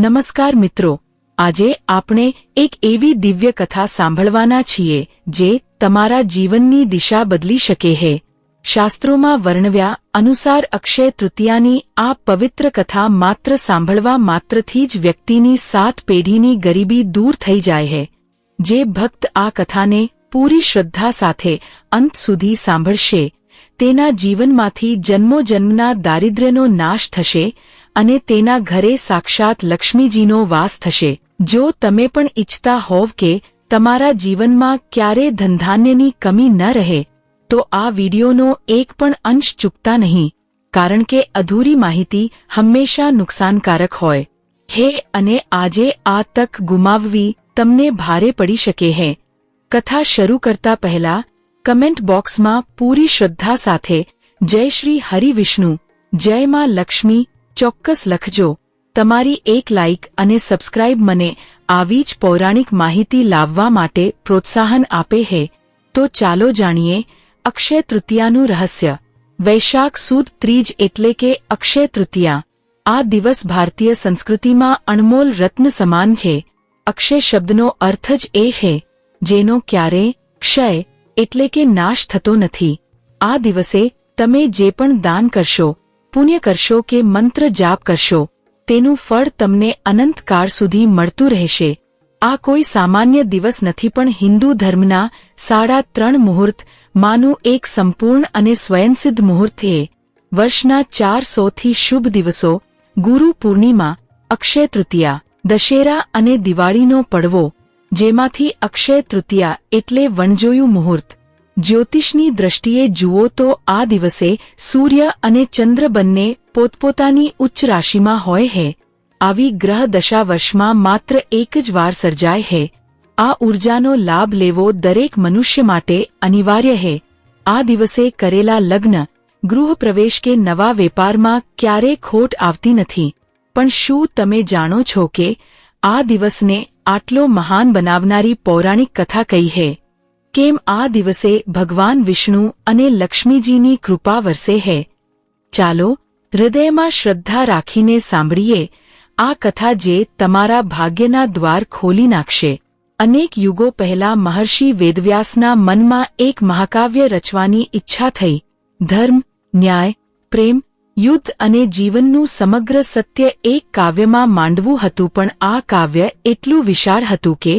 નમસ્કાર મિત્રો, આજે આપણે એક એવી દિવ્ય કથા સાંભળવાના છીએ જે તમારા જીવનની દિશા બદલી શકે છે। શાસ્ત્રોમાં વર્ણવ્યા અનુસાર અક્ષય તૃતીયાની આ પવિત્ર કથા માત્ર સાંભળવા માત્રથી જ વ્યક્તિની 7 પેઢીની ગરીબી દૂર થઈ જાય છે। જે ભક્ત આ કથાને પૂરી શ્રદ્ધા સાથે અંત સુધી સાંભળશે તેના જીવનમાંથી જન્મોજન્મના દારિદ્ર્યનો નાશ થશે અને તેના ઘરે સાક્ષાત લક્ષ્મીજીનો વાસ થશે। જો તમે પણ ઈચ્છતા હોવ કે તમારા જીવનમાં ક્યારે ધનધાન્યની કમી ન રહે તો આ વિડિયોનો એક પણ અંશ ચૂકતા નહીં, કારણ કે અધૂરી માહિતી હંમેશા નુકસાનકારક હોય છે અને આજે આ તક ગુમાવવી તમને ભારે પડી શકે છે। કથા શરૂ કરતા પહેલા કમેન્ટ બોક્સમાં પૂરી શ્રદ્ધા સાથે જય શ્રી હરિવિષ્ણુ, જય માં લક્ષ્મી ચોક્કસ લખજો। તમારી એક લાઇક અને સબસ્ક્રાઇબ મને આવી જ પૌરાણિક માહિતી લાવવા માટે પ્રોત્સાહન આપે છે। તો ચાલો જાણીએ અક્ષય તૃતીયાનું રહસ્ય। વૈશાખ સુદ ત્રીજ એટલે કે અક્ષય તૃતીયા। આ દિવસ ભારતીય સંસ્કૃતિમાં અણમોલ રત્ન સમાન છે। અક્ષય શબ્દનો અર્થ જ એ છે જેનો ક્યારેય ક્ષય એટલે કે નાશ થતો નથી। આ દિવસે તમે જે પણ દાન કરશો, પુણ્ય કરશો કે મંત્ર જાપ કરશો તેનું ફળ તમને અનંતકાળ સુધી મળતું રહેશે। આ કોઈ સામાન્ય દિવસ નથી, પણ હિન્દુ ધર્મના 3.5 મુહૂર્ત માનું એક સંપૂર્ણ અને સ્વયંસિદ્ધ મુહૂર્ત છે। વર્ષના 400થી શુભ દિવસો ગુરુ પૂર્ણિમા, અક્ષય તૃતીયા, દશેરા અને દિવાળીનો પડવો, જેમાંથી અક્ષય તૃતીયા એટલે વણજોયું મુહૂર્ત। જ્યોતિષની દ્રષ્ટિએ જુઓ તો આ દિવસે સૂર્ય અને ચંદ્ર બંને પોતપોતાની ઉચ્ચ રાશિમાં હોય છે। આવી ગ્રહ દશા વર્ષમાં માત્ર એક જ વાર સર્જાય છે। આ ઊર્જાનો લાભ લેવો દરેક મનુષ્ય માટે અનિવાર્ય છે। આ દિવસે કરેલા લગ્ન, ગૃહપ્રવેશ કે નવા વેપારમાં ક્યારેય ખોટ આવતી નથી। પણ શું તમે જાણો છો કે આ દિવસને આટલો મહાન બનાવનારી પૌરાણિક કથા કઈ છે? કેમ આ દિવસે ભગવાન વિષ્ણુ અને લક્ષ્મીજીની કૃપા વરસે છે? ચાલો હૃદયમાં શ્રદ્ધા રાખીને સાંભળીએ આ કથા જે તમારા ભાગ્યના દ્વાર ખોલી નાખશે। અનેક યુગો પહેલા મહર્ષિ વેદવ્યાસના મનમાં એક મહાકાવ્ય રચવાની ઈચ્છા થઈ। ધર્મ, ન્યાય, પ્રેમ, યુદ્ધ અને જીવનનું સમગ્ર સત્ય એક કાવ્યમાં માંડવું હતું, પણ આ કાવ્ય એટલું વિશાળ હતું કે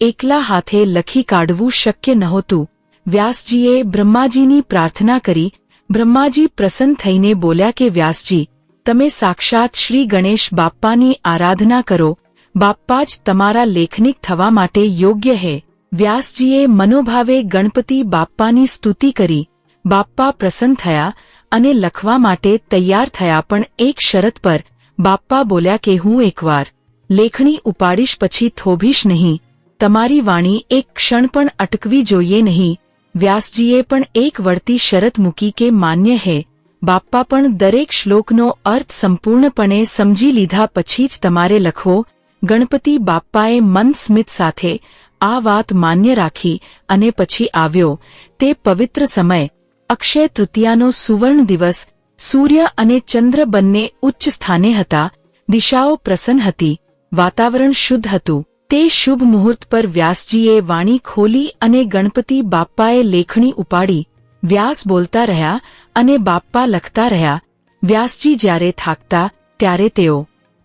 એકલા હાથે લખી કાઢવું શક્ય નહોતું। વ્યાસજીએ બ્રહ્માજીની પ્રાર્થના કરી। બ્રહ્માજી પ્રસન્ન થઈને બોલ્યા કે વ્યાસજી, તમે સાક્ષાત શ્રી ગણેશ બાપ્પાની આરાધના કરો, બાપ્પા જ તમારા લેખનિક થવા માટે યોગ્ય છે। વ્યાસજીએ મનોભાવે ગણપતિ બાપ્પાની સ્તુતિ કરી। બાપ્પા પ્રસન્ન થયા અને લખવા માટે તૈયાર થયા, પણ એક શરત પર। બાપ્પા બોલ્યા કે હું એકવાર લેખણી ઉપાડીશ પછી થોભીશ નહીં। તમારી વાણી એક ક્ષણ પણ અટકવી જોઈએ નહીં। વ્યાસજીએ પણ એક વળતી શરત મૂકી કે માન્ય છે। બાપ્પા પણ દરેક શ્લોકનો અર્થ સંપૂર્ણપણે સમજી લીધા પછી જ તમારે લખવો। ગણપતિ બાપ્પાએ મન સ્મિત સાથે આ વાત માન્ય રાખી અને પછી આવ્યો તે પવિત્ર સમય, અક્ષય તૃતીયાનો સુવર્ણ દિવસ। સૂર્ય અને ચંદ્ર બંને ઉચ્ચ સ્થાને હતા, દિશાઓ પ્રસન્ન હતી, વાતાવરણ શુદ્ધ હતું। તે શુભ મુહૂર્ત પર વ્યાસજીએ વાણી ખોલી અને ગણપતિ બાપ્પાએ લેખણી ઉપાડી। વ્યાસ બોલતા રહ્યા અને બાપ્પા લખતા રહ્યા। વ્યાસજી જ્યારે થાકતા ત્યારે તેઓ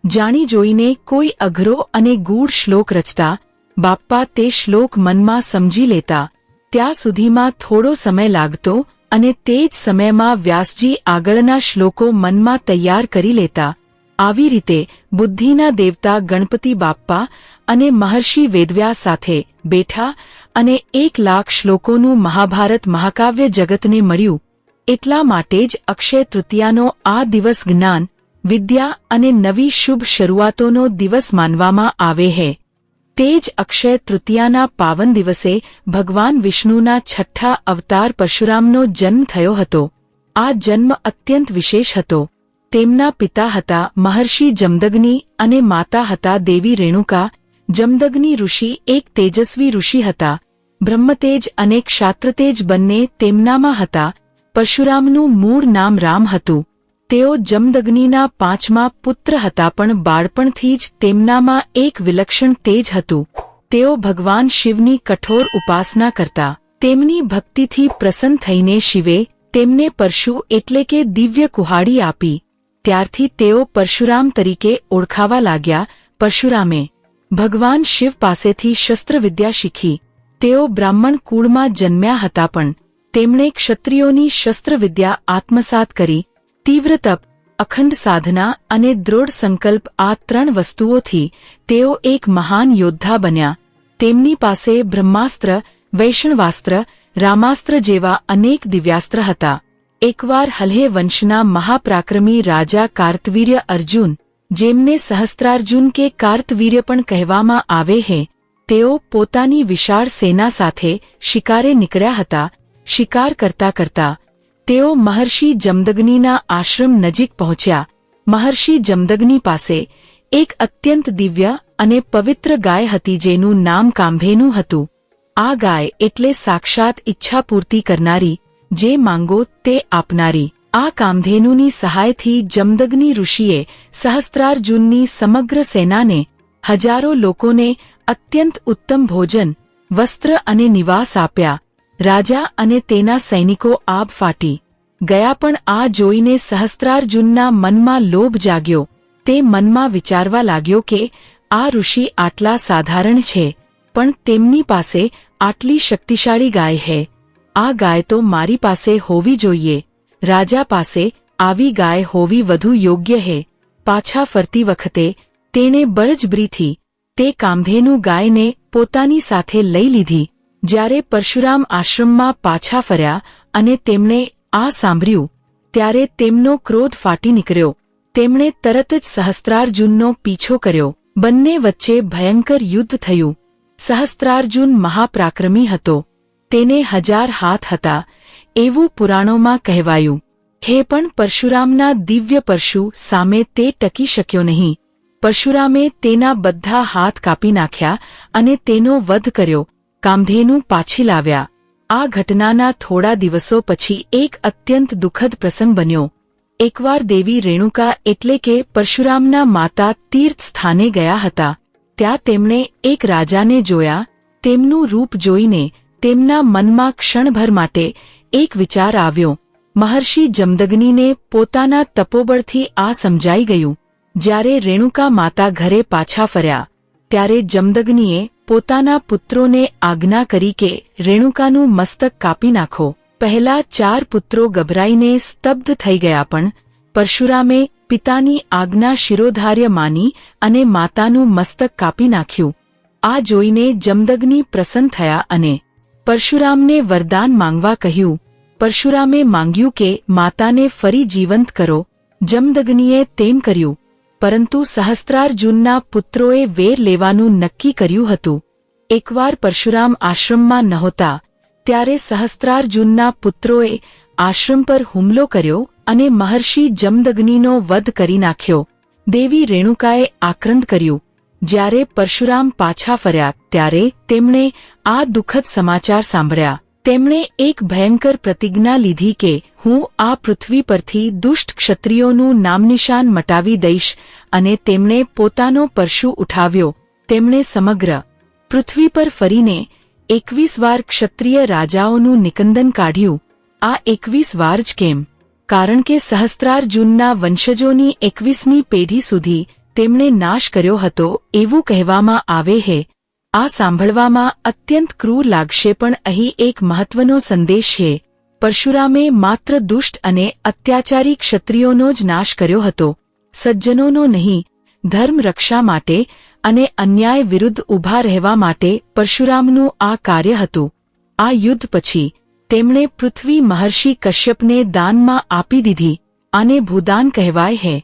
જાણી જોઈને કોઈ અઘરો અને ગૂઢ શ્લોક રચતા। બાપ્પા તે શ્લોક મનમાં સમજી લેતા। ત્યાં સુધીમાં થોડો સમય લાગતો અને તે જ સમયમાં વ્યાસજી આગળના શ્લોકો મનમાં તૈયાર કરી લેતા। આવી રીતે બુદ્ધિના દેવતા ગણપતિ બાપ્પા અને મહર્ષિ વેદવ્યાસ સાથે બેઠા અને 1 લાખ શ્લોકોનું મહાભારત મહાકાવ્ય જગતને મળ્યું। એટલા માટે જ અક્ષય તૃતીયાનો આ દિવસ જ્ઞાન, વિદ્યા અને નવી શુભ શરૂઆતોનો દિવસ માનવામાં આવે છે। તે જ અક્ષય તૃતીયાના પાવન દિવસે ભગવાન વિષ્ણુના 6ઠ્ઠા અવતાર પરશુરામનો જન્મ થયો હતો। આ જન્મ અત્યંત વિશેષ હતો। તેમના પિતા હતા મહર્ષિ જમદગ્નિ અને માતા હતા દેવી રેણુકા। જમદગ્નિ ઋષિ એક તેજસ્વી ઋષિ હતા। બ્રહ્મતેજ અને ક્ષાત્રતેજ બંને તેમનામાં હતા। પરશુરામનું મૂળ નામ રામ હતું। તેઓ જમદગ્નિના 5મા પુત્ર હતા, પણ બાળપણથી જ તેમનામાં એક વિલક્ષણ તેજ હતું. તેઓ ભગવાન શિવની કઠોર ઉપાસના કરતા. તેમની ભક્તિથી પ્રસન્ન થઈને શિવે તેમને પરશુ એટલે કે દિવ્ય કુહાડી આપી. ત્યારથી તેઓ પરશુરામ તરીકે ઓળખાવા લાગ્યા. પરશુરામે ભગવાન શિવ પાસેથી શસ્ત્રવિદ્યા શીખી. તેઓ બ્રાહ્મણ કુળમાં જન્મ્યા હતા, પણ તેમણે ક્ષત્રિયોની શસ્ત્રવિદ્યા આત્મસાત કરી. તીવ્ર તપ, અખંડ સાધના અને દૃઢ સંકલ્પ, આ 3 વસ્તુઓથી તેઓ એક મહાન યોદ્ધા બન્યા. તેમની પાસે બ્રહ્માસ્ત્ર, વૈષ્ણવાસ્ત્ર, રામાસ્ત્ર જેવા અનેક દિવ્યાસ્ત્ર હતા. એકવાર હલ્હે વંશના મહાપરાક્રમી રાજા કાર્તવીર્ય અર્જુન, જેમને સહસ્ત્રાર્જુન કે કાર્તવીર્ય પણ કહેવામાં આવે છે, તેઓ પોતાની વિશાળ સેના સાથે શિકારે નીકળ્યા હતા. શિકાર કરતા કરતા તેઓ મહર્ષિ જમદગ્નિના આશ્રમ નજીક પહોંચ્યા. મહર્ષિ જમદગ્નિ પાસે એક અત્યંત દિવ્ય અને પવિત્ર ગાય હતી, જેનું નામ કાંભેનું હતું. આ ગાય એટલે સાક્ષાત ઈચ્છાપૂર્તિ કરનારી, જે માંગો તે આપનારી. આ કામધેનુની સહાયથી જમદગ્નિ ઋષિએ સહસ્ત્રાર્જુનની સમગ્ર સેનાને, હજારો લોકોને અત્યંત ઉત્તમ ભોજન, વસ્ત્ર અને નિવાસ આપ્યા. રાજા અને તેના સૈનિકો આબ ફાટી ગયા, પણ આ જોઈને સહસ્ત્રાર્જુનના મનમાં લોભ જાગ્યો. તે મનમાં વિચારવા લાગ્યો કે આ ઋષિ આટલા સાધારણ છે, પણ તેમની પાસે આટલી શક્તિશાળી ગાય છે. આ ગાય તો મારી પાસે હોવી જોઈએ. રાજા પાસે આવી ગાય હોવી વધુ યોગ્ય છે. પાછા ફરતી વખતે તેણે બળજબરીથી તે કાંભેનું ગાયને પોતાની સાથે લઈ લીધી. જ્યારે પરશુરામ આશ્રમમાં પાછા ફર્યા અને તેમણે આ સાંભળ્યું, ત્યારે તેમનો ક્રોધ ફાટી નીકળ્યો. તેમણે તરત જ સહસ્ત્રાર્જુનનો પીછો કર્યો. બંને વચ્ચે ભયંકર યુદ્ધ થયું. સહસ્ત્રાર્જુન મહાપરાક્રમી હતો. તેને 1000 હાથ હતા, એવું પુરાણોમાં કહેવાયું. હે પણ પરશુરામના દિવ્ય પરશુ સામે તે ટકી શક્યો નહીં. પરશુરામે તેના બધા હાથ કાપી નાખ્યા અને તેનો વધ કર્યો. કામધેનુ પાછી લાવ્યા. આ ઘટનાના થોડા દિવસો પછી એક અત્યંત દુઃખદ પ્રસંગ બન્યો. એકવાર દેવી રેણુકા એટલે કે પરશુરામના માતા તીર્થ સ્થાને ગયા હતા. ત્યાં તેમણે એક રાજાને જોયા. તેમનું રૂપ જોઈને તેમના મનમાં ક્ષણભર માટે એક વિચાર આવ્યો. મહર્ષિ જમદગ્નિને પોતાના તપોબળથી આ સમજાઈ ગયું. જ્યારે રેણુકા માતા ઘરે પાછા ફર્યા, ત્યારે જમદગ્નિએ પોતાના પુત્રોને આજ્ઞા કરી કે રેણુકાનું મસ્તક કાપી નાખો. પહેલા 4 પુત્રો ગભરાઈને સ્તબ્ધ થઈ ગયા, પણ પરશુરામે પિતાની આજ્ઞા શિરોધાર્ય માની અને માતાનું મસ્તક કાપી નાખ્યું. આ જોઈને જમદગ્નિ પ્રસન્ન થયા અને પરશુરામને વરદાન માંગવા કહ્યું. પરશુરામે માંગ્યું કે માતાને ફરી જીવંત કરો. જમદગ્નિએ તેમ કર્યું, પરંતુ સહસ્ત્રાર્જુનના પુત્રોએ વેર લેવાનું નક્કી કર્યું હતું. એકવાર પરશુરામ આશ્રમમાં નહોતા, ત્યારે સહસ્ત્રાર્જુનના પુત્રોએ આશ્રમ પર હુમલો કર્યો અને મહર્ષિ જમદગ્નિનો વધ કરી નાખ્યો. દેવી રેણુકાએ આક્રંદ કર્યું. જ્યારે પરશુરામ પાછા ફર્યા, ત્યારે તેમણે આ દુઃખદ સમાચાર સાંભળ્યા. તેમણે એક ભયંકર પ્રતિજ્ઞા લીધી કે હું આ પૃથ્વી પરથી દુષ્ટ ક્ષત્રિયોનું નામનિશાન મટાવી દઈશ, અને તેમણે પોતાનો પરશુ ઉઠાવ્યો. તેમણે સમગ્ર પૃથ્વી પર ફરીને 21 વાર ક્ષત્રિય રાજાઓનું નિકંદન કાઢ્યું. આ 21 વાર જ કેમ? કારણ કે સહસ્ત્રાર્જુનના વંશજોની 21મી પેઢી સુધી તેમણે નાશ કર્યો હતો, એવું કહેવામાં આવે છે. આ સાંભળવામાં અત્યંત ક્રૂર લાગશે, પણ અહીં એક મહત્વનો સંદેશ છે. પરશુરામે માત્ર દુષ્ટ અને અત્યાચારી ક્ષત્રિયોનો જ નાશ કર્યો હતો, સજ્જનોનો નહીં. ધર્મ રક્ષા માટે અને અન્યાય વિરુદ્ધ ઊભા રહેવા માટે પરશુરામનું આ કાર્ય હતું. આ યુદ્ધ પછી તેમણે પૃથ્વી મહર્ષિ કશ્યપને દાનમાં આપી દીધી. આને ભૂદાન કહેવાય છે.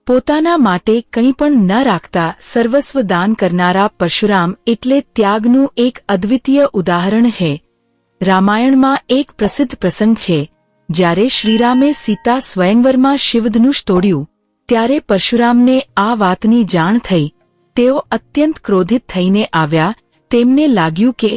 પોતાના માટે કંઈ પણ ન રાખતા સર્વસ્વ દાન કરનારા પરશુરામ એટલે ત્યાગનું એક અદ્વિતીય ઉદાહરણ છે. રામાયણમાં એક પ્રસિદ્ધ પ્રસંગ છે. જ્યારે શ્રીરામે સીતા સ્વયંવરમાં શિવધનુષ તોડ્યું, ત્યારે પરશુરામને આ વાતની જાણ થઈ. તેઓ અત્યંત ક્રોધિત થઈને આવ્યા. તેમને લાગ્યું કે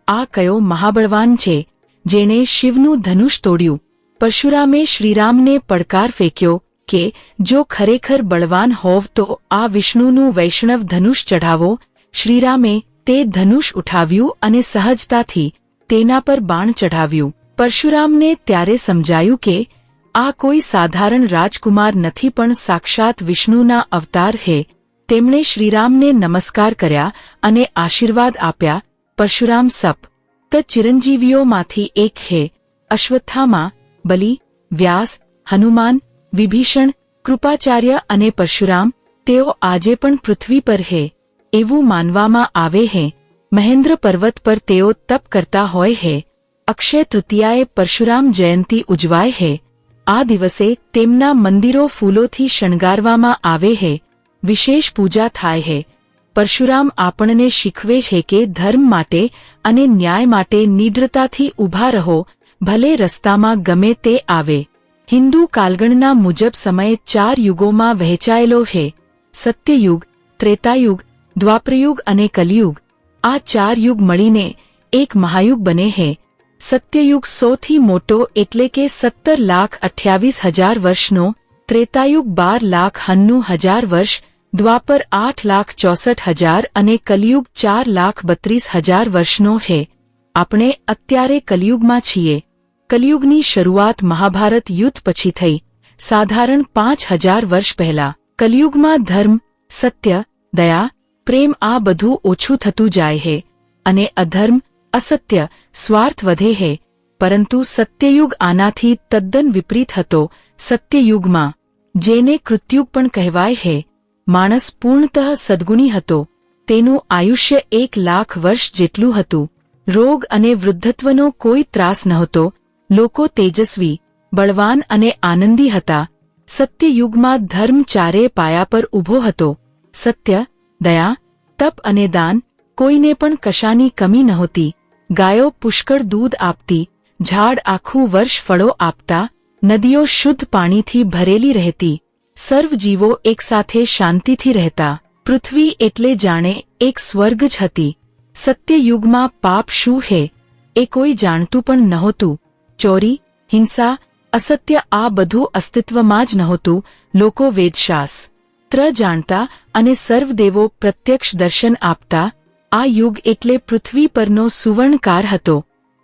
આ કયો મહાબળવાન છે, જેણે શિવનું ધનુષ તોડ્યું. પરશુરામે શ્રીરામને પડકાર ફેંક્યો કે જો ખરેખર બળવાન હોવ તો આ વિષ્ણુનું વૈષ્ણવ ધનુષ ચઢાવો. શ્રીરામે તે ધનુષ ઉઠાવ્યું અને સહજતાથી તેના પર બાણ ચઢાવ્યું. પરશુરામને ત્યારે સમજાયું કે આ કોઈ સાધારણ રાજકુમાર નથી પણ સાક્ષાત વિષ્ણુના અવતાર હે. તેમણે શ્રીરામને નમસ્કાર કર્યા અને આશીર્વાદ આપ્યા. પરશુરામ સપ્ત ચિરંજીવીઓમાંથી એક હે. અશ્વત્થામા, બલિ, વ્યાસ, હનુમાન, વિભીષણ, કૃપાચાર્ય અને પરશુરામ તેઓ આજે પણ પૃથ્વી પર હે એવું માનવામાં આવે હે. મહેન્દ્ર પર્વત પર તેઓ તપ કરતા હોય હે. અક્ષય તૃતીયાએ પરશુરામ જયંતી ઉજવાય હે. આ દિવસે તેમના મંદિરો ફૂલોથી શણગારવામાં આવે હે. વિશેષ પૂજા થાય હે. પરશુરામ આપણને શીખવે છે કે ધર્મ માટે અને ન્યાય માટે નિડરતાથી ઊભા રહો, ભલે રસ્તામાં ગમે તે આવે. હિન્દુ કાલગણના મુજબ સમય 4 યુગોમાં વહેંચાયેલો છે: સત્યયુગ, ત્રેતાયુગ, દ્વાપરયુગ અને કલિયુગ. આ 4 યુગ મળીને એક મહાયુગ બને છે. સત્યયુગ સૌથી મોટો એટલે કે 17,28,000 વર્ષનો, ત્રેતાયુગ 12,99,000 વર્ષ, દ્વાપર 8,64,000 અને કલિયુગ 4,32,000 વર્ષનો છે. આપણે અત્યારે કલિયુગમાં છીએ. કલિયુગની શરૂઆત મહાભારત યુદ્ધ પછી થઈ, સાધારણ 5,000 વર્ષ પહેલા. કલિયુગમાં ધર્મ, સત્ય, દયા, પ્રેમ આ બધું ઓછું થતું જાય છે અને અધર્મ, અસત્ય, સ્વાર્થ વધે છે. પરંતુ સત્યયુગ આનાથી તદ્દન વિપરીત હતો. સત્યયુગમાં, જેને કૃતયુગ પણ કહેવાય છે, માણસ પૂર્ણતઃ સદ્ગુણી હતો. તેનું આયુષ્ય 1,00,000 વર્ષ જેટલું હતું. રોગ અને વૃદ્ધત્વનો કોઈ ત્રાસ નહોતો. લોકો તેજસ્વી, બળવાન અને આનંદી હતા. સત્યયુગમાં ધર્મ ચારે પાયા પર ઊભો હતો. સત્ય, દયા, તપ અને દાન, કોઈને પણ કશાની કમી નહોતી. ગાયો પુષ્કળ દૂધ આપતી, ઝાડ આખું વર્ષ ફળો આપતા, નદીઓ શુદ્ધ પાણીથી ભરેલી રહેતી, સર્વ જીવો એકસાથે શાંતિથી રહેતા. પૃથ્વી એટલે જાણે એક સ્વર્ગ જ હતી. સત્યયુગમાં પાપ શું છે એ કોઈ જાણતું પણ નહોતું. ચોરી, હિંસા, અસત્ય આ બધું અસ્તિત્વમાં જ નહોતું. લોકો વેદશાસ્ત્ર જાણતા અને સર્વદેવો પ્રત્યક્ષ દર્શન આપતા. આ યુગ એટલે પૃથ્વી પરનો સુવર્ણકાળ હતો.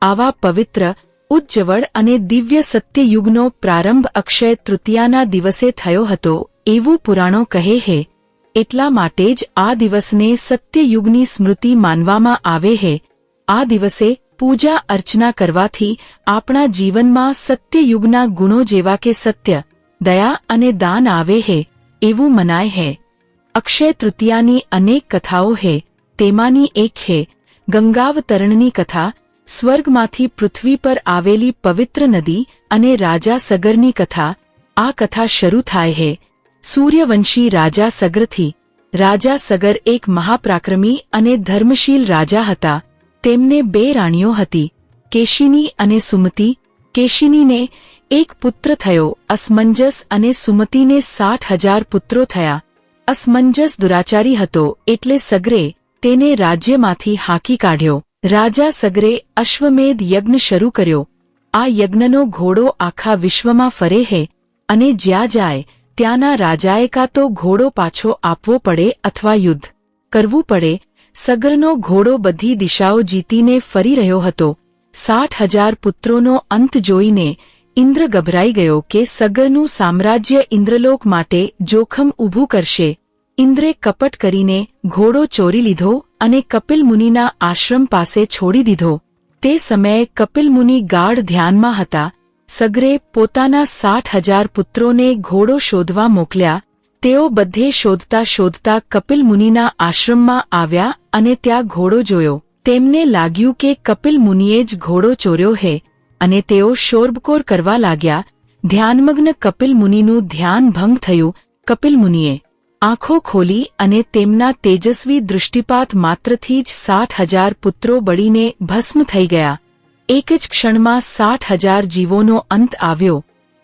આવા પવિત્ર, ઉજ્જવળ અને દિવ્ય સત્યયુગનો પ્રારંભ અક્ષય તૃતીયાના દિવસે થયો હતો એવું પુરાણો કહે છે. એટલા માટે જ આ દિવસને સત્યયુગની સ્મૃતિ માનવામાં આવે છે. આ દિવસે પૂજા અર્ચના કરવાથી આપણા જીવનમાં સત્યયુગના ગુણો જેવા કે સત્ય, દયા અને દાન આવે છે એવું મનાય છે. અક્ષય તૃતીયાની અનેક કથાઓ છે. તેમાંની એક છે ગંગાવતરણની કથા. સ્વર્ગમાંથી પૃથ્વી પર આવેલી પવિત્ર નદી અને રાજા સગરની કથા. આ કથા શરૂ થાય છે સૂર્યવંશી રાજા સગરથી. રાજા સગર એક મહાપરાક્રમી અને ધર્મશીલ રાજા હતા. તેમને 2 રાણીઓ હતી, કેશિની અને સુમતિ. કેશિનીને એક પુત્ર થયો અસમંજસ અને સુમતિને 60,000 પુત્રો થયા. અસમંજસ દુરાચારી હતો એટલે સગરે તેને રાજ્યમાંથી હાંકી કાઢ્યો. રાજા સગરે અશ્વમેધ યજ્ઞ શરૂ કર્યો. આ યજ્ઞનો ઘોડો આખા વિશ્વમાં ફરે છે અને જ્યાં જાય ત્યાંના રાજાએ કાં તો ઘોડો પાછો આપવો પડે અથવા યુદ્ધ કરવું પડે. સગરનો ઘોડો બધી દિશાઓ જીતીને ફરી રહ્યો હતો. 60,000 પુત્રોનો અંત જોઈને ઇન્દ્ર ગભરાઈ ગયો કે સગરનું સામ્રાજ્ય ઇન્દ્રલોક માટે જોખમ ઊભું કરશે. ઇન્દ્રે કપટ કરીને ઘોડો ચોરી લીધો અને કપિલ મુનિના આશ્રમ પાસે છોડી દીધો. તે સમયે કપિલ મુનિ ગાઢ ધ્યાનમાં હતા. સગરે પોતાના 60,000 પુત્રોને ઘોડો શોધવા મોકલ્યા. તેઓ બધે શોધતા શોધતા કપિલ મુનિના આશ્રમમાં આવ્યા અને ત્યાં ઘોડો જોયો. તેમને લાગ્યું કે કપિલ મુનિએ જ ઘોડો ચોર્યો છે અને તેઓ શોરબકોર કરવા લાગ્યા. ધ્યાનમગ્ન કપિલ મુનિનું ધ્યાન ભંગ થયું. કપિલ મુનિએ આંખો ખોલી અને તેમના તેજસ્વી દૃષ્ટિપાત માત્રથી જ 60,000 પુત્રો બળીને ભસ્મ થઈ ગયા. એક જ ક્ષણમાં 60,000 જીવોનો અંત આવ્યો.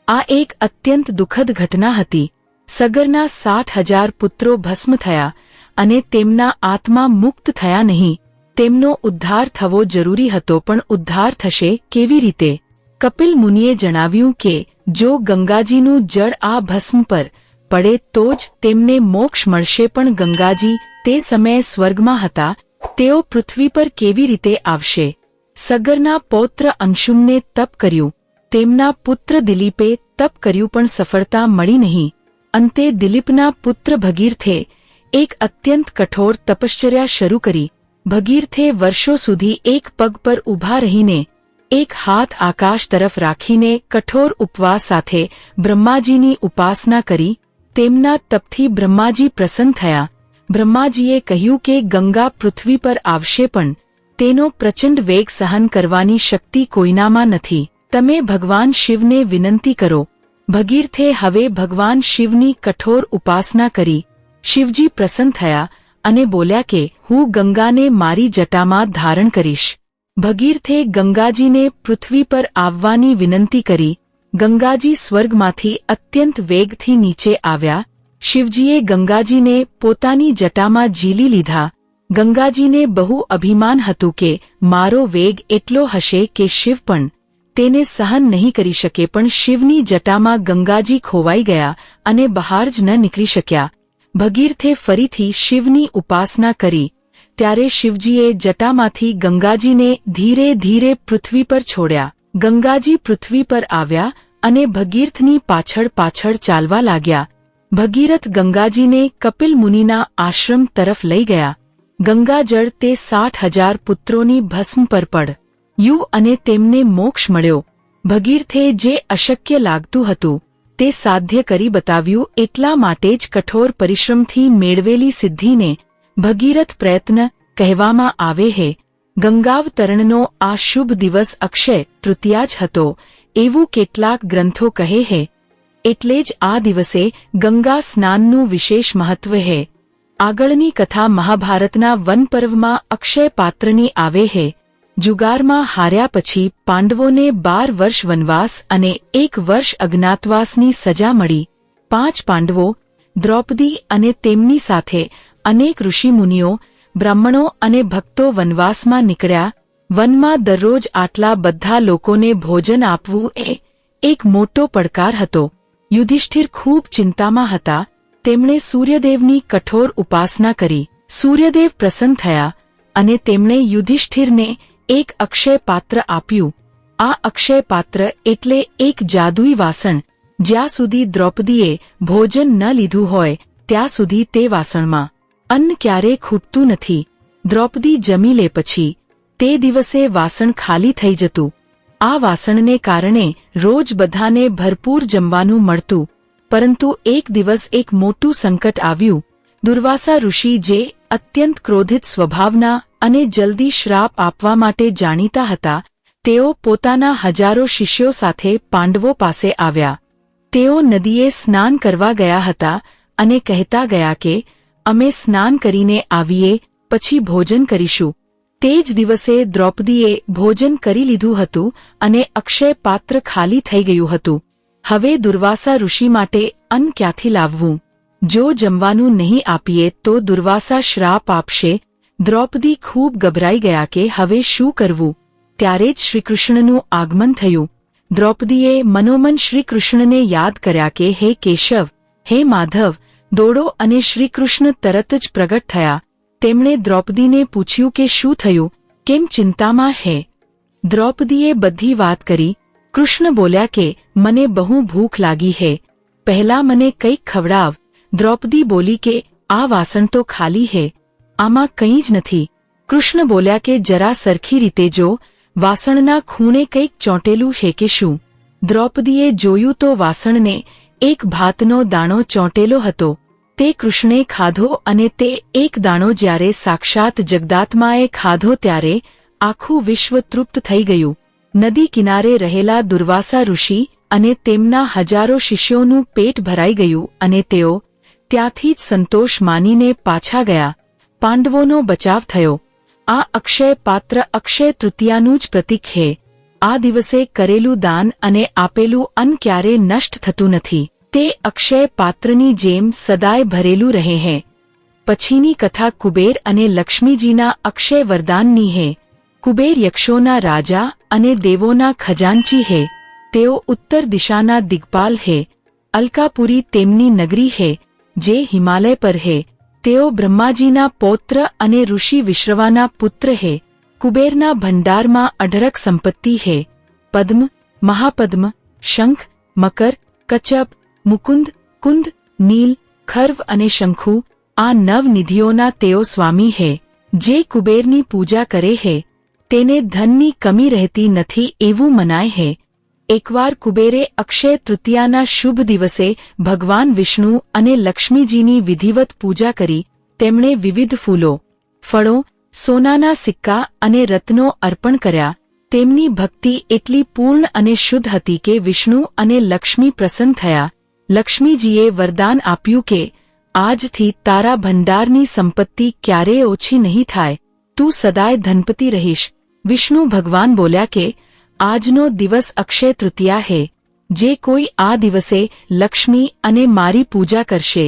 આ એક અત્યંત દુઃખદ ઘટના હતી. સગરના 60,000 પુત્રો ભસ્મ થયા અને તેમના આત્મા મુક્ત થયા નહીં. તેમનો ઉદ્ધાર થવો જરૂરી હતો પણ ઉદ્ધાર થશે કેવી રીતે? કપિલ મુનિએ જણાવ્યું કે જો ગંગાજીનું જળ આ ભસ્મ પર પડે તો જ તેમને મોક્ષ મળશે, પણ ગંગાજી તે સમયે સ્વર્ગમાં હતા, તેઓ પૃથ્વી પર કેવી રીતે આવશે? સગરના પૌત્ર અંશુમને તપ કર્યું, તેમના પુત્ર દિલીપે તપ કર્યું પણ સફળતા મળી નહીં. અંતે દિલીપના પુત્ર ભગીરથે એક અત્યંત કઠોર તપશ્ચર્યા શરૂ કરી. ભગીરથે વર્ષો સુધી એક પગ પર ઊભા રહીને એક હાથ આકાશ તરફ રાખીને કઠોર ઉપવાસ સાથે બ્રહ્માજીની ઉપાસના કરી. તેમના તપથી બ્રહ્માજી પ્રસન્ન થયા. બ્રહ્માજીએ કહ્યું કે ગંગા પૃથ્વી પર આવશે, પણ તેનો પ્રચંડ વેગ સહન કરવાની શક્તિ કોઈનામાં નથી. તમે ભગવાન શિવને વિનંતી કરો. ભગીરથે હવે ભગવાન શિવની કઠોર ઉપાસના કરી. શિવજી પ્રસન્ન થયા અને બોલ્યા કે હું ગંગાને મારી જટામાં ધારણ કરીશ. ભગીરથે ગંગાજીને પૃથ્વી પર આવવાની વિનંતી કરી. ગંગાજી સ્વર્ગમાંથી અત્યંત વેગથી નીચે આવ્યા. શિવજીએ ગંગાજીને પોતાની જટામાં ઝીલી લીધા. ગંગાજીને બહુ અભિમાન હતું કે મારો વેગ એટલો હશે કે શિવ પણ તેને સહન નહીં કરી શકે, પણ શિવની જટામાં ગંગાજી ખોવાઈ ગયા અને બહાર જ ન નીકળી શક્યા. ભગીરથે ફરીથી શિવની ઉપાસના કરી. ત્યારે શિવજીએ જટામાંથી ગંગાજીને ધીરે ધીરે પૃથ્વી પર છોડ્યા. ગંગાજી પૃથ્વી પર આવ્યા અને ભગીરથની પાછળ પાછળ ચાલવા લાગ્યા. ભગીરથ ગંગાજીને કપિલ મુનિના આશ્રમ તરફ લઈ ગયા. ગંગાજળ તે 60,000 પુત્રોની ભસ્મ પર પડ્યું અને તેમને મોક્ષ મળ્યો. ભગીરથે જે અશક્ય લાગતું હતું તે સાધ્ય કરી બતાવ્યું. એટલા માટે જ કઠોર પરિશ્રમથી મેળવેલી સિદ્ધિને ભગીરથ પ્રયત્ન કહેવામાં આવે છે. ગંગાવતરણનો આ શુભ દિવસ અક્ષય તૃતીયા જ હતો એવું કેટલાક ગ્રંથો કહે છે. એટલે જ આ દિવસે ગંગા સ્નાનનું વિશેષ મહત્વ છે. આગળની કથા મહાભારતના વનપર્વમાં અક્ષય પાત્રની આવે છે. જુગારમાં હાર્યા પછી પાંડવોને 12 વર્ષ વનવાસ અને 1 વર્ષ અજ્ઞાતવાસની સજા મળી. 5 પાંડવો, દ્રૌપદી અને તેમની સાથે અનેક ઋષિમુનિઓ, બ્રાહ્મણો અને ભક્તો વનવાસમાં નીકળ્યા. વનમાં દરરોજ આટલા બધા લોકોને ભોજન આપવું એ એક મોટો પડકાર હતો. યુધિષ્ઠિર ખૂબ ચિંતામાં હતા. તેમણે સૂર્યદેવની કઠોર ઉપાસના કરી. સૂર્યદેવ પ્રસન્ન થયા અને તેમણે યુધિષ્ઠિરને એક અક્ષય પાત્ર આપ્યું. આ અક્ષય પાત્ર એટલે એક જાદુઈ વાસણ. જ્યાં સુધી દ્રૌપદીએ ભોજન ન લીધું હોય ત્યાં સુધી તે વાસણમાં અન્ન ક્યારેય ખૂટતું નથી. દ્રૌપદી જમી લે પછી તે દિવસે વાસણ ખાલી થઈ જતું. આ વાસણને કારણે રોજ બધાને ભરપૂર જમવાનું મળતું. પરંતુ એક દિવસ એક મોટું સંકટ આવ્યું. દુર્વાસા ઋષિ જે અત્યંત ક્રોધિત સ્વભાવના અને જલ્દી શ્રાપ આપવા માટે જાણીતા હતા, તેઓ પોતાના હજારો શિષ્યો સાથે પાંડવો પાસે આવ્યા. તેઓ નદીએ સ્નાન કરવા ગયા હતા અને કહેતા ગયા કે અમે સ્નાન કરીને આવીએ પછી ભોજન કરીશું. તે જ દિવસે દ્રૌપદીએ ભોજન કરી લીધું હતું અને અક્ષય પાત્ર ખાલી થઈ ગયું હતું. હવે દુર્વાસા ઋષિ માટે અન્ન ક્યાંથી લાવવું? જો જમવાનું નહીં આપીએ તો દુર્વાસા શ્રાપ આપશે. દ્રૌપદી ખૂબ ગભરાઈ ગયા કે હવે શું કરવું. ત્યારે જ શ્રીકૃષ્ણનું આગમન થયું. દ્રૌપદીએ મનોમન શ્રીકૃષ્ણને યાદ કર્યા કે હે કેશવ, હે માધવ, દોડો, અને શ્રીકૃષ્ણ તરત જ પ્રગટ થયા. તેમણે દ્રૌપદીને પૂછ્યું કે શું થયું, કેમ ચિંતામાં હે? દ્રૌપદીએ બધી વાત કરી. કૃષ્ણ બોલ્યા કે મને બહુ ભૂખ લાગી હે, પહેલા મને કંઈક ખવડાવ. દ્રૌપદી બોલી કે આ વાસણ તો ખાલી હે, આમાં કંઈ જ નથી. કૃષ્ણ બોલ્યા કે જરા સરખી રીતે જો, વાસણના ખૂણે કંઈક ચોંટેલું છે કે શું? દ્રૌપદીએ જોયું તો વાસણને એક ભાતનો દાણો ચોંટેલો હતો. તે કૃષ્ણે ખાધો અને તે એક દાણો જ્યારે સાક્ષાત જગદાત્માએ ખાધો ત્યારે આખું વિશ્વ તૃપ્ત થઈ ગયું. નદી કિનારે રહેલા દુર્વાસા ઋષિ અને તેમના હજારો શિષ્યોનું પેટ ભરાઈ ગયું અને તેઓ ત્યાંથી જ સંતોષ માનીને પાછા ગયા. પાંડવોનો બચાવ થયો. આ અક્ષય પાત્ર અક્ષય તૃતીયાનું જ પ્રતીક છે. આ દિવસે કરેલું દાન અને આપેલું અન્ન ક્યારે નષ્ટ થતું નથી. તે અક્ષય પાત્રની જેમ સદાય ભરેલું રહે છે. પછીની કથા કુબેર અને લક્ષ્મીજીના અક્ષય વરદાનની છે. કુબેર યક્ષોના રાજા અને દેવોના ખજાનચી છે. તેઓ ઉત્તર દિશાના દિગ્પાલ હે. અલકાપુરી તેમની નગરી હે, જે હિમાલય પર હે. તેઓ બ્રહ્માજીના પૌત્ર અને ઋષિ વિશ્રવાના પુત્ર હે. કુબેરના ભંડારમાં અઢળક સંપત્તિ હે. પદ્મ, મહાપદ્મ, શંખ, મકર, કચપ, મુકુંદ, કુંદ, નીલ, ખર્વ અને શંખુ, આ 9 નિધિઓના તેઓ સ્વામી હે. જે કુબેરની પૂજા કરે હે તેને ધનની કમી રહેતી નથી એવું મનાય હે. એકવાર કુબેરે અક્ષય તૃતીયાના શુભ દિવસે ભગવાન વિષ્ણુ અને લક્ષ્મીજીની વિધિવત પૂજા કરી. તેમણે વિવિધ ફૂલો, ફળો, સોનાના સિક્કા અને રત્નો અર્પણ કર્યા. તેમની ભક્તિ એટલી પૂર્ણ અને શુદ્ધ હતી કે વિષ્ણુ અને લક્ષ્મી પ્રસન્ન થયા. લક્ષ્મીજીએ વરદાન આપ્યું કે આજથી તારા ભંડારની સંપત્તિ ક્યારેય ઓછી નહીં થાય. તું સદાય ધનપતિ રહીશ. વિષ્ણુ ભગવાન બોલ્યા કે આજનો દિવસ અક્ષય તૃતીયા હે. જે કોઈ આ દિવસે લક્ષ્મી અને મારી પૂજા કરશે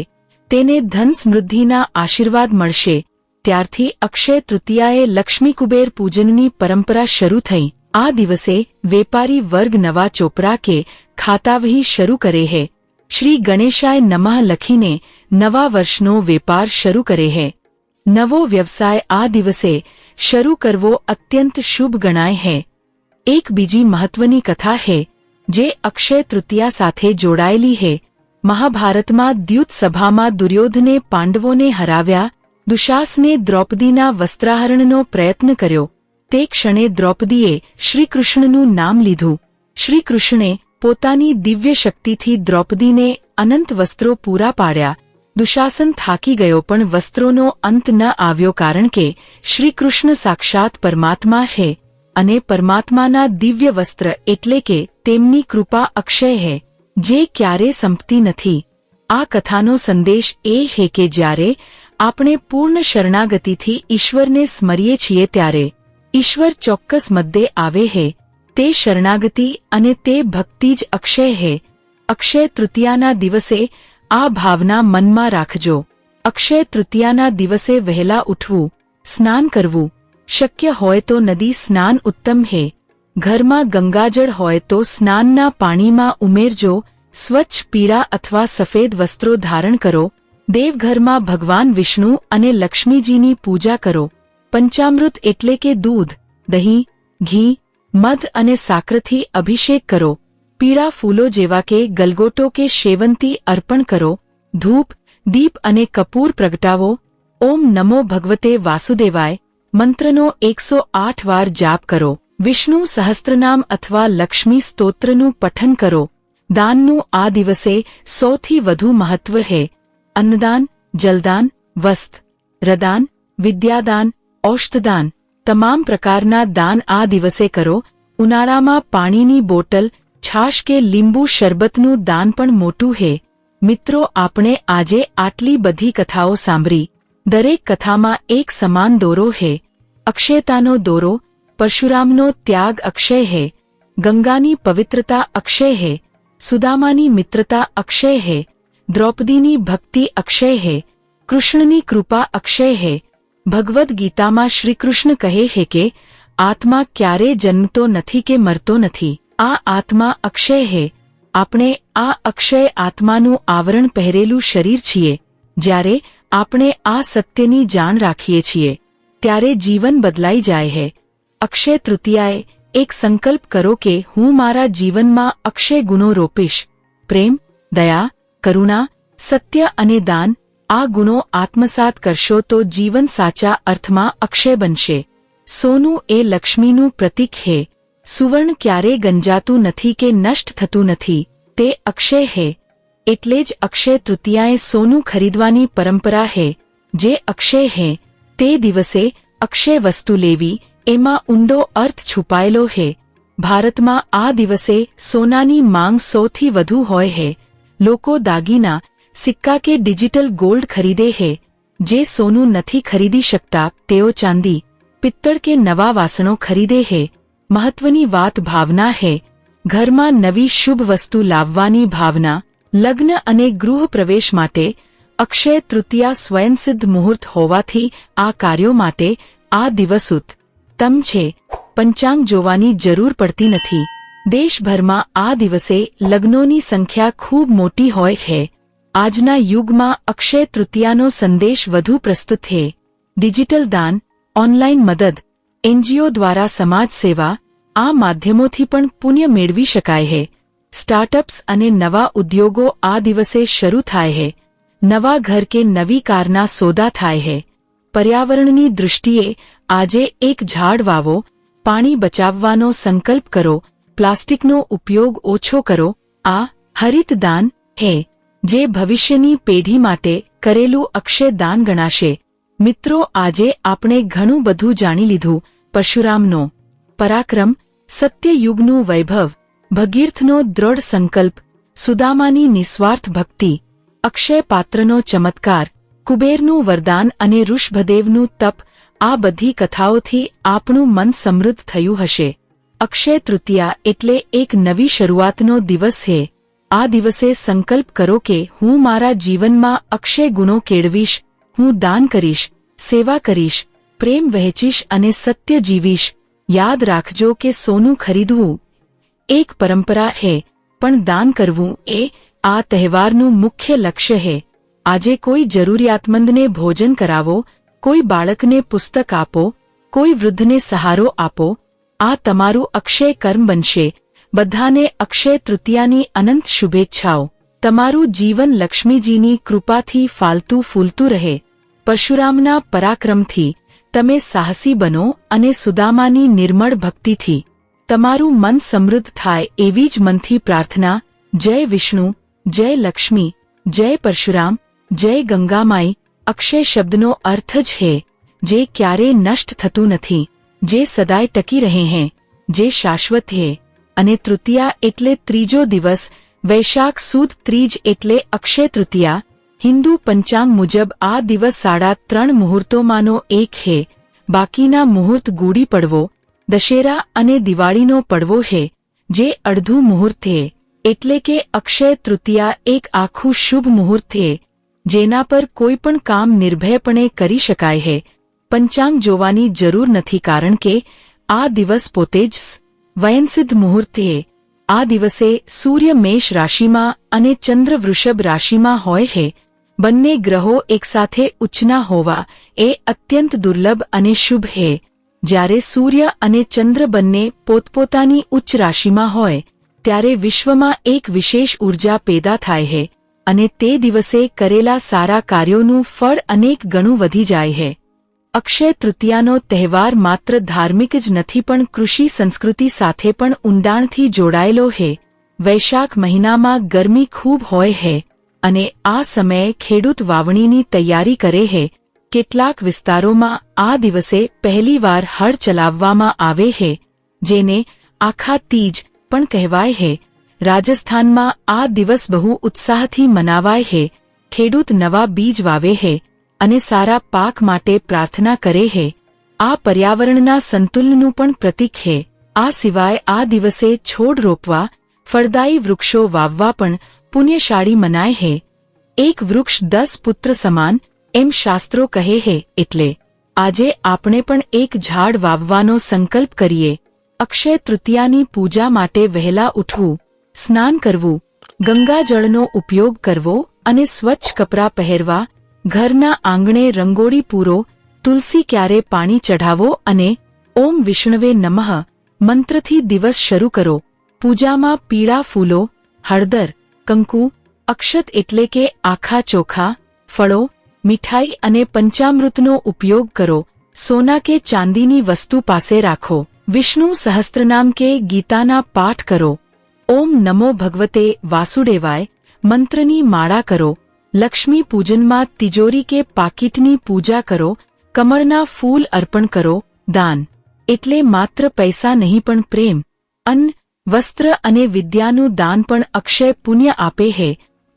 તેને ધન સમૃદ્ધિના આશીર્વાદ મળશે. ત્યારથી અક્ષય તૃતીયાએ લક્ષ્મી કુબેર પૂજનની પરંપરા શરૂ થઈ. આ દિવસે વેપારી વર્ગ નવા ચોપરા કે ખાતાવહી શરૂ કરે હે. શ્રી ગણેશાય નમઃ લખીને નવા વર્ષનો વેપાર શરૂ કરે હે. નવો વ્યવસાય આ દિવસે શરૂ કરવો અત્યંત શુભ ગણાય હે. એક બીજી મહત્વની કથા હે જે અક્ષય તૃતીયા સાથે જોડાયેલી હે. મહાભારતમાં દ્યુત સભામાં દુર્યોધને પાંડવોને હરાવ્યા. દુશાસને દ્રૌપદીના વસ્ત્રાહરણનો પ્રયત્ન કર્યો. તે ક્ષણે દ્રૌપદીએ શ્રીકૃષ્ણનું નામ લીધું. શ્રીકૃષ્ણે પોતાની દિવ્ય શક્તિથી દ્રૌપદીને અનંત વસ્ત્રો પૂરા પાડ્યા. દુશાસન થાકી ગયો પણ વસ્ત્રોનો અંત ન આવ્યો કારણ કે શ્રીકૃષ્ણ સાક્ષાત પરમાત્મા છે અને પરમાત્માના દિવ્ય વસ્ત્ર એટલે કે તેમની કૃપા અક્ષય હે, જે ક્યારે સંપતી નથી. આ કથાનો સંદેશ એ છે કે જ્યારે આપણે પૂર્ણ શરણાગતિથી ઈશ્વરને સ્મરીએ છીએ ત્યારે ઈશ્વર ચોક્કસ મદ્દે આવે હે. તે શરણાગતિ અને તે ભક્તિ જ અક્ષય હે. અક્ષય તૃતીયાના દિવસે આ ભાવના મનમાં રાખજો. અક્ષય તૃતીયાના દિવસે વહેલા ઉઠવું, સ્નાન કરવું. શક્ય હોય તો નદી સ્નાન ઉત્તમ હે. ઘરમાં ગંગાજળ હોય તો સ્નાનના પાણીમાં ઉમેરજો. સ્વચ્છ પીળા અથવા સફેદ વસ્ત્રો ધારણ કરો. દેવઘરમાં ભગવાન વિષ્ણુ અને લક્ષ્મીજીની પૂજા કરો. પંચામૃત એટલે કે દૂધ, દહીં, ઘી, મધ અને સાકરથી અભિષેક કરો. પીળા ફૂલો જેવા કે ગલગોટો કે શેવંતી અર્પણ કરો. ધૂપ, દીપ અને કપૂર પ્રગટાવો. ઓમ નમો ભગવતે વાસુદેવાય મંત્રનો 108 વાર જાપ કરો. વિષ્ણુ સહસ્ત્રનામ અથવા લક્ષ્મી સ્તોત્રનું પઠન કરો. દાનનું આ દિવસે સૌથી વધુ મહત્વ છે. અન્નદાન, જલદાન, વસ્ત્ર, રદાન, વિદ્યાદાન, ઔષધદાન, તમામ પ્રકારના દાન આ દિવસે કરો. ઉનાળામાં પાણીની બોટલ, છાશ કે લીંબુ શરબતનું દાન પણ મોટું છે. મિત્રો, આપણે આજે આટલી બધી કથાઓ સાંભળી. દરેક કથામાં એક સમાન દોરો છે. અક્ષયતાનો દોરો. પરશુરામનો ત્યાગ અક્ષય છે. ગંગાની પવિત્રતા અક્ષય છે. સુદામાની મિત્રતા અક્ષય છે. દ્રૌપદીની ભક્તિ અક્ષય છે. કૃષ્ણની કૃપા અક્ષય છે. ભગવદ્ ગીતામાં શ્રીકૃષ્ણ કહે છે કે આત્મા ક્યારે જન્મતો નથી કે મરતો નથી. આ આત્મા અક્ષય છે. આપણે આ અક્ષય આત્માનું આવરણ પહેરેલું શરીર છીએ. જ્યારે આપણે આ સત્યની જાણ રાખીએ છીએ ત્યારે જીવન બદલાઈ જાય છે. અક્ષય તૃતીયાએ એક સંકલ્પ કરો કે હું મારા જીવનમાં અક્ષય ગુણો રોપીશ. પ્રેમ, દયા, કરુણા, સત્ય અને દાન. આ ગુણો આત્મસાત કરશો તો જીવન સાચા અર્થમાં અક્ષય બનશે. સોનું એ લક્ષ્મીનું પ્રતીક છે. સુવર્ણ ક્યારેય ગંજાતું નથી કે નષ્ટ થતું નથી. તે અક્ષય છે. એટલે જ અક્ષય તૃતીયાએ સોનું ખરીદવાની પરંપરા છે. જે અક્ષય છે તે દિવસે અક્ષય વસ્તુ લેવી, એમાં ઊંડો અર્થ છુપાયેલો છે. ભારતમાં આ દિવસે સોનાની માંગ સૌથી વધુ હોય છે. લોકો દાગીના, સિક્કા કે ડિજિટલ ગોલ્ડ ખરીદે છે. જે સોનું નથી ખરીદી શકતા તેઓ ચાંદી, પિત્તળ કે નવા વાસણો ખરીદે છે. મહત્વની વાત ભાવના છે. ઘરમાં નવી શુભ વસ્તુ લાવવાની ભાવના. લગ્ન અને ગૃહ પ્રવેશ માટે અક્ષય તૃતીયા સ્વયંસિદ્ધ મુહૂર્ત હોવાથી આ કાર્યો માટે આ દિવસ ઉત્તમ છે. પંચાંગ જોવાની જરૂર પડતી નથી. દેશભરમાં આ દિવસે લગ્નોની સંખ્યા ખૂબ મોટી હોય છે. આજના યુગમાં અક્ષય તૃતીયાનો સંદેશ વધુ પ્રસ્તુત છે. ડિજિટલ દાન, ઓનલાઈન મદદ, એનજીઓ દ્વારા સમાજ સેવા, આ માધ્યમોથી પણ પુણ્ય મેળવી શકાય છે. સ્ટાર્ટઅપ્સ અને નવા ઉદ્યોગો આ દિવસે શરૂ થાય છે. નવા ઘર કે નવી કારના સોદા થાય છે. પર્યાવરણની દૃષ્ટિએ આજે એક ઝાડ વાવો, પાણી બચાવવાનો સંકલ્પ કરો, પ્લાસ્ટિકનો ઉપયોગ ઓછો કરો. આ હરિતદાન છે, જે ભવિષ્યની પેઢી માટે કરેલું અક્ષય દાન ગણાશે. મિત્રો, આજે આપણે ઘણું બધું જાણી લીધું. પરશુરામનો પરાક્રમ, સત્યયુગનું વૈભવ, ભગીરથનો દ્રઢ સંકલ્પ, સુદામાની નિસ્વાર્થ ભક્તિ, અક્ષય પાત્રનો ચમત્કાર, કુબેરનું વરદાન અને ઋષભદેવનું તપ. આ બધી કથાઓથી આપણું મન સમૃદ્ધ થયું હશે. અક્ષય તૃતીયા એટલે એક નવી શરૂઆતનો દિવસ છે. આ દિવસે સંકલ્પ કરો કે હું મારા જીવનમાં અક્ષય ગુણો કેળવીશ, હું દાન કરીશ, સેવા કરીશ, પ્રેમ વહેંચીશ અને સત્ય જીવીશ. યાદ રાખજો કે સોનું ખરીદવું એક પરંપરા છે, પણ દાન કરવું એ આ તહેવારનું મુખ્ય લક્ષ્ય છે. આજે કોઈ જરૂરિયાતમંદને ભોજન કરાવો, કોઈ બાળકને પુસ્તક આપો, કોઈ વૃદ્ધને સહારો આપો. આ તમારું અક્ષય કર્મ બનશે. બધાને અક્ષય તૃતીયાની અનંત શુભેચ્છાઓ. તમારું જીવન લક્ષ્મીજીની કૃપાથી ફાલતું ફૂલતું રહે. પરશુરામના પરાક્રમથી તમે સાહસી બનો અને સુદામાની નિર્મળ ભક્તિથી તમારું મન સમૃદ્ધ થાય એવી જ મનથી પ્રાર્થના. જય વિષ્ણુ, જય લક્ષ્મી, જય પરશુરામ, જય ગંગામાઈ. અક્ષય શબ્દનો અર્થ જ છે જે ક્યારે નષ્ટ થતું નથી, જે સદાય ટકી રહે છે, જે શાશ્વત છે. અને તૃતીયા એટલે ત્રીજો દિવસ. વૈશાખ સુદ ત્રીજ એટલે અક્ષય તૃતીયા. હિન્દુ પંચાંગ મુજબ આ દિવસ 3.5 મુહૂર્તોમાંનો એક છે. બાકીના મુહૂર્ત ગુડી પડવો, દશેરા અને દિવાળીનો પડવો છે, જે અડધું મુહૂર્ત છે. એટલે કે અક્ષય તૃતીયા એક આખું શુભ મુહૂર્ત છે, જેના પર કોઈ પણ કામ નિર્ભયપણે કરી શકાય છે. પંચાંગ જોવાની જરૂર નથી, કારણ કે આ દિવસ પોતે જ વયનસિદ્ધ મુહૂર્ત છે. આ દિવસે સૂર્ય મેષ રાશિમાં અને ચંદ્ર વૃષભ રાશિમાં હોય છે. બંને ગ્રહો એકસાથે ઉચ્ચના હોવા એ અત્યંત દુર્લભ અને શુભ છે. જ્યારે સૂર્ય અને ચંદ્ર બંને પોતપોતાની ઉચ્ચ રાશિમાં હોય ત્યારે વિશ્વમાં એક વિશેષ ઊર્જા પેદા થાય છે અને તે દિવસે કરેલા સારા કાર્યોનું ફળ અનેક ગણું વધી જાય છે. અક્ષય તૃતીયાનો તહેવાર માત્ર ધાર્મિક જ નથી, પણ કૃષિ સંસ્કૃતિ સાથે પણ ઊંડાણથી જોડાયેલો છે. વૈશાખ મહિનામાં ગરમી ખૂબ હોય છે અને આ સમયે ખેડૂત વાવણીની તૈયારી કરે છે. કેટલાક વિસ્તારોમાં આ દિવસે પહેલીવાર હળ ચલાવવામાં આવે છે, જેને આખા તીજ પણ કહેવાય છે. રાજસ્થાનમાં આ દિવસ બહુ ઉત્સાહથી મનાવાય છે. ખેડૂત નવા બીજ વાવે છે અને સારા પાક માટે પ્રાર્થના કરે છે. આ પર્યાવરણના સંતુલનનું પણ પ્રતીક છે. આ સિવાય આ દિવસે છોડ રોપવા, ફળદાયી વૃક્ષો વાવવા પણ પુણ્યશાળી મનાય છે. એક વૃક્ષ 10 પુત્ર સમાન એમ શાસ્ત્રો કહે છે. એટલે આજે આપણે પણ એક ઝાડ વાવવાનો સંકલ્પ કરીએ. અક્ષય તૃતીયાની પૂજા માટે વહેલા ઉઠવું, સ્નાન કરવું, ગંગાજળનો ઉપયોગ કરવો અને સ્વચ્છ કપડાં પહેરવા, ઘરના આંગણે રંગોળી પૂરો, તુલસી ક્યારે પાણી ચઢાવો અને ઓમ વિષ્ણવે નમઃ મંત્રથી દિવસ શરૂ કરો. પૂજામાં પીળા ફૂલો, હળદર, કંકુ, અક્ષત એટલે કે આખા ચોખા, ફળો, મીઠાઈ અને પંચામૃતનો ઉપયોગ કરો. સોના કે ચાંદીની વસ્તુ પાસે રાખો. વિષ્ણુ સહસ્ત્રનામ કે ગીતાના પાઠ કરો. ઓમ નમો ભગવતે વાસુદેવાય મંત્રની માળા કરો. લક્ષ્મી પૂજનમાં તિજોરી કે પાકીટની પૂજા કરો. કમળના ફૂલ અર્પણ કરો. દાન એટલે માત્ર પૈસા નહીં, પણ પ્રેમ, અન્ન, વસ્ત્ર અને વિદ્યાનું દાન પણ અક્ષય પુણ્ય આપે છે.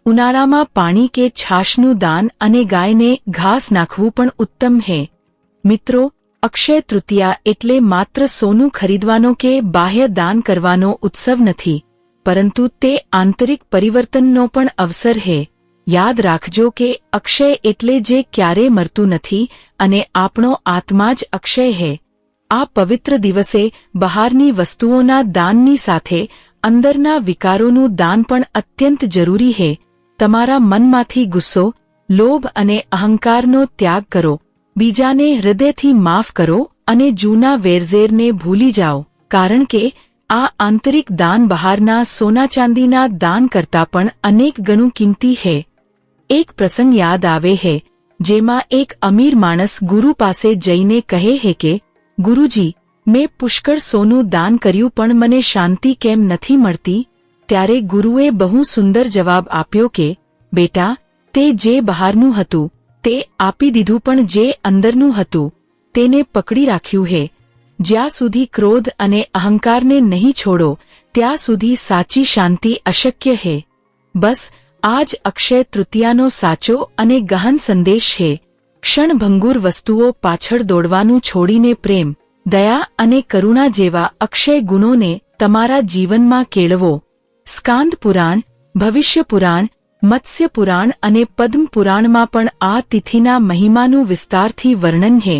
ઉનાળામાં પાણી કે છાશનું દાન અને ગાયને ઘાસ નાખવું પણ ઉત્તમ છે. મિત્રો, અક્ષય તૃતીયા એટલે માત્ર સોનું ખરીદવાનો કે બાહ્ય દાન કરવાનો ઉત્સવ નથી, પરંતુ તે આંતરિક પરિવર્તનનો પણ અવસર છે. યાદ રાખજો કે અક્ષય એટલે જે ક્યારેય મરતું નથી અને આપણો આત્મા જ અક્ષય છે. આ પવિત્ર દિવસે બહારની વસ્તુઓના દાનની સાથે અંદરના વિકારોનું દાન પણ અત્યંત જરૂરી છે. તમારા મનમાંથી ગુસ્સો, લોભ અને અહંકારનો ત્યાગ કરો. બીજાને હૃદયથી માફ કરો અને જૂના વેરઝેરને ભૂલી જાઓ, કારણ કે આ આંતરિક દાન બહારના સોના ચાંદીના દાન કરતાં પણ અનેક ગણું કિંમતી છે. એક પ્રસંગ યાદ આવે છે, જેમાં એક અમીર માણસ ગુરુ પાસે જઈને કહે છે કે, ગુરુજી, મેં પુષ્કળ સોનું દાન કર્યું પણ મને શાંતિ કેમ નથી મળતી? ત્યારે ગુરુએ બહુ સુંદર જવાબ આપ્યો કે, બેટા, તે જે બહારનું હતું તે આપી દીધું, પણ જે અંદરનું હતું તેને પકડી રાખ્યું છે. જ્યાં સુધી ક્રોધ અને અહંકારને નહીં છોડો ત્યાં સુધી સાચી શાંતિ અશક્ય છે. બસ આ જ અક્ષય તૃતીયાનો સાચો અને ગહન સંદેશ છે. ક્ષણભંગુર વસ્તુઓ પાછળ દોડવાનું છોડીને પ્રેમ, દયા અને કરુણા જેવા અક્ષય ગુણોને તમારા જીવનમાં કેળવો. સ્કાંદ પુરાણ, ભવિષ્ય પુરાણ, મત્સ્ય પુરાણ અને પદ્મ પુરાણમાં પણ આ તિથિના મહિમાનું વિસ્તારથી વર્ણન છે.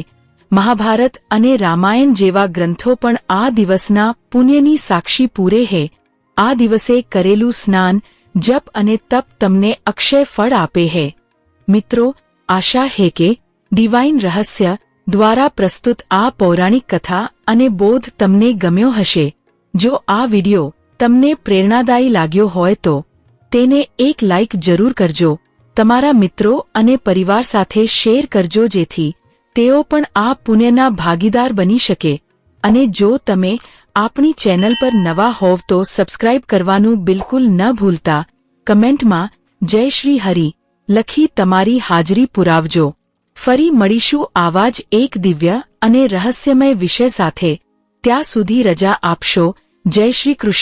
મહાભારત અને રામાયણ જેવા ગ્રંથો પણ આ દિવસના પુણ્યની સાક્ષી પૂરે છે. આ દિવસે કરેલું સ્નાન, જપ અને તપ તમને અક્ષય ફળ આપે છે. મિત્રો, આશા છે કે ડિવાઇન રહસ્ય દ્વારા પ્રસ્તુત આ પૌરાણિક કથા અને બોધ તમને ગમ્યો હશે. જો આ વિડિયો તમને પ્રેરણાદાયી લાગ્યો હોય તો તેને એક લાઇક જરૂર કરજો. તમારા મિત્રો અને પરિવાર સાથે શેર કરજો, જેથી તેઓ પણ આ પુણ્યના ભાગીદાર બની શકે. અને જો તમે આપણી ચેનલ પર નવા હોવ તો સબસ્ક્રાઇબ કરવાનું બિલકુલ ન ભૂલતા. કમેન્ટમાં જય શ્રી હરિ લખી તમારી હાજરી પુરાવજો. ફરી મળીશું આવા જ એક દિવ્ય અને રહસ્યમય વિષય સાથે. ત્યાં સુધી રજા આપશો. જય શ્રી કૃષ્ણ.